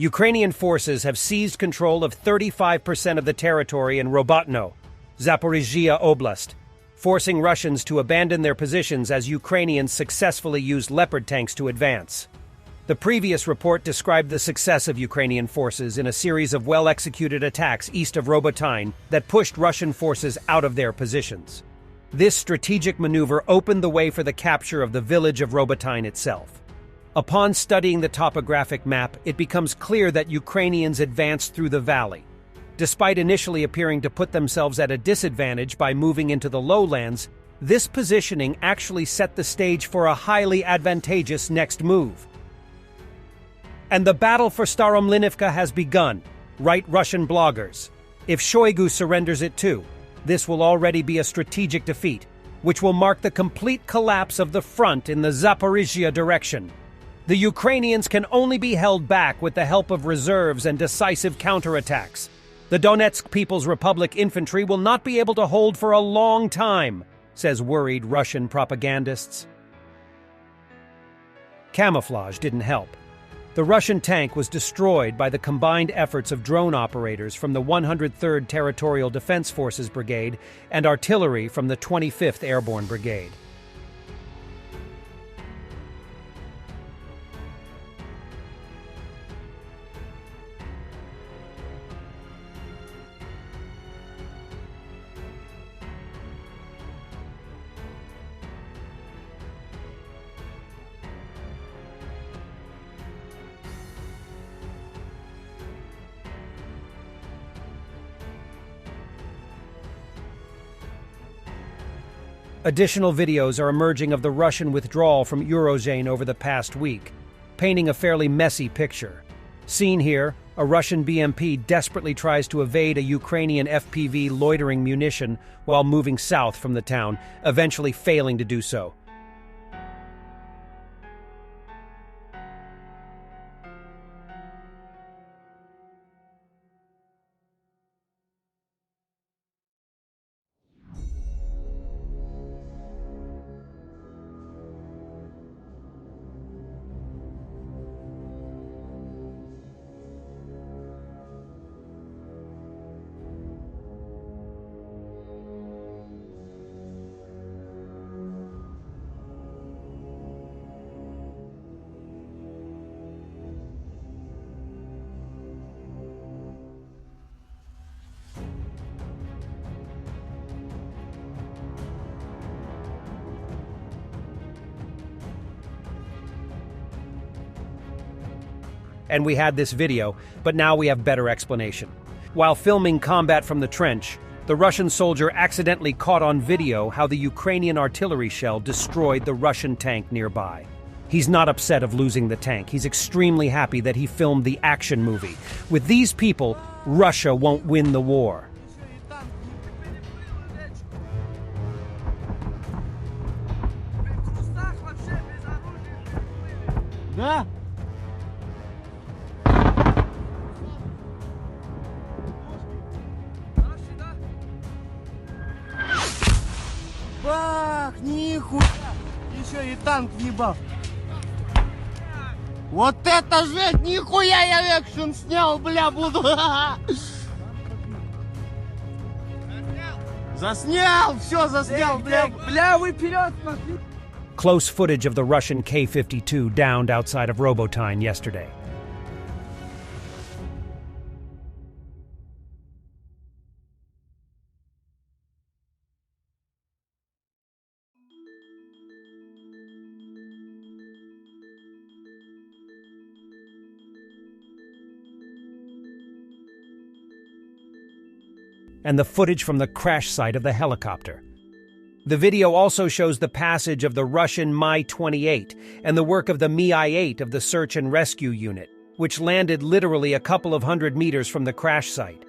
Ukrainian forces have seized control of 35% of the territory in Robotyne, Zaporizhzhia Oblast, forcing Russians to abandon their positions as Ukrainians successfully used Leopard tanks to advance. The previous report described the success of Ukrainian forces in a series of well-executed attacks east of Robotyne that pushed Russian forces out of their positions. This strategic maneuver opened the way for the capture of the village of Robotyne itself. Upon studying the topographic map, it becomes clear that Ukrainians advanced through the valley. Despite initially appearing to put themselves at a disadvantage by moving into the lowlands, this positioning actually set the stage for a highly advantageous next move. And the battle for Staromlinivka has begun, write Russian bloggers. If Shoigu surrenders it too, this will already be a strategic defeat, which will mark the complete collapse of the front in the Zaporizhzhia direction. The Ukrainians can only be held back with the help of reserves and decisive counterattacks. The Donetsk People's Republic infantry will not be able to hold for a long time, says worried Russian propagandists. Camouflage didn't help. The Russian tank was destroyed by the combined efforts of drone operators from the 103rd Territorial Defense Forces Brigade and artillery from the 25th Airborne Brigade. Additional videos are emerging of the Russian withdrawal from Urozhaine over the past week, painting a fairly messy picture. Seen here, a Russian BMP desperately tries to evade a Ukrainian FPV loitering munition while moving south from the town, eventually failing to do so. And we had this video, but now we have better explanation. While filming combat from the trench, the Russian soldier accidentally caught on video how the Ukrainian artillery shell destroyed the Russian tank nearby. He's not upset of losing the tank. He's extremely happy that he filmed the action movie. With these people, Russia won't win the war. Да? Бах, нихуя! Еще и танк ебал. Вот это жесть! Нихуя я экшен снял, бля, буду! Заснял! Все заснял, бля! Бля, вы вперед, смотри! Close footage of the Russian K-52 downed outside of Robotyne yesterday. And the footage from the crash site of the helicopter. The video also shows the passage of the Russian Mi-28 and the work of the Mi-8 of the search and rescue unit, which landed literally a couple of hundred meters from the crash site.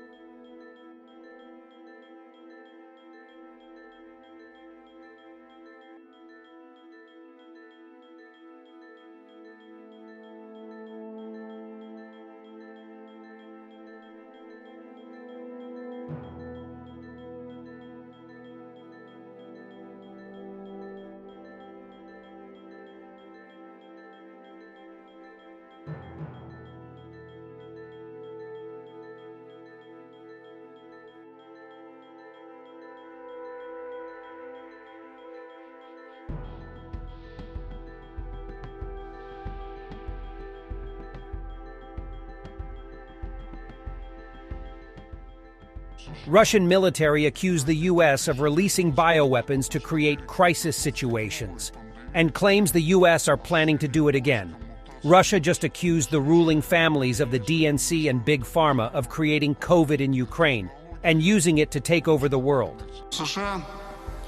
Russian military accused the U.S. of releasing bioweapons to create crisis situations, and claims the U.S. are planning to do it again. Russia just accused the ruling families of the DNC and Big Pharma of creating COVID in Ukraine and using it to take over the world. США,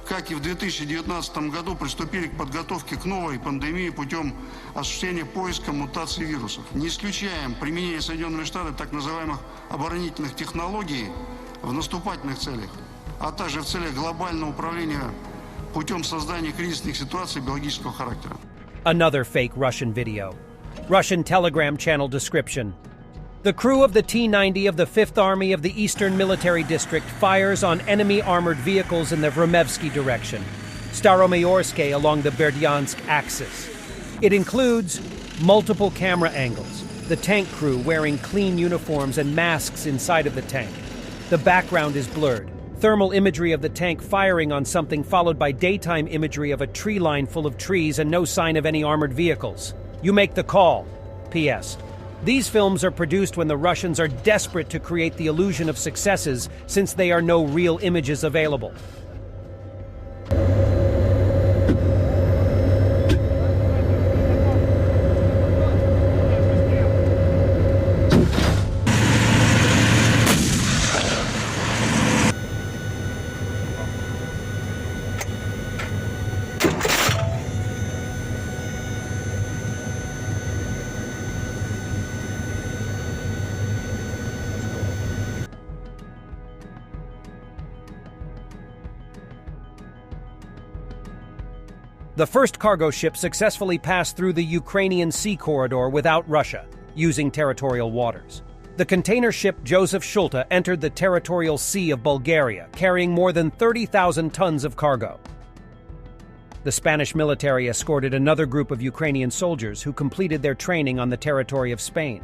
как и в 2019 году, приступили к подготовке к новой пандемии путем осуществления поиска мутаций вирусов. Не исключаем применение Соединенными Штатами так называемых оборонительных технологий в наступательных целях, а также в целях глобального управления путем создания кризисных ситуаций биологического характера. Another fake Russian video. Russian Telegram channel description. The crew of the T-90 of the 5th Army of the Eastern Military District fires on enemy armored vehicles in the Vremevsky direction, Staromayorsk along the Berdyansk axis. It includes multiple camera angles, the tank crew wearing clean uniforms and masks inside of the tank. The background is blurred. Thermal imagery of the tank firing on something followed by daytime imagery of a tree line full of trees and no sign of any armored vehicles. You make the call. P.S. These films are produced when the Russians are desperate to create the illusion of successes since there are no real images available. The first cargo ship successfully passed through the Ukrainian sea corridor without Russia, using territorial waters. The container ship Joseph Schulte entered the territorial sea of Bulgaria, carrying more than 30,000 tons of cargo. The Spanish military escorted another group of Ukrainian soldiers who completed their training on the territory of Spain.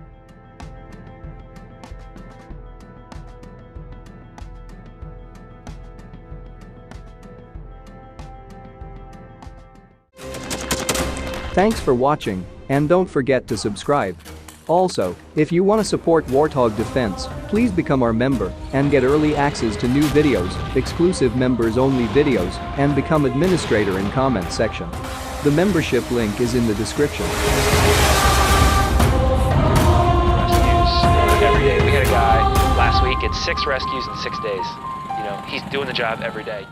Thanks for watching, and don't forget to subscribe. Also, if you want to support Warthog Defense, please become our member and get early access to new videos, exclusive members-only videos, and become administrator in comment section. The membership link is in the description. Rescues every day. We had a guy last week, it's 6 rescues in 6 days. You know, he's doing the job every day.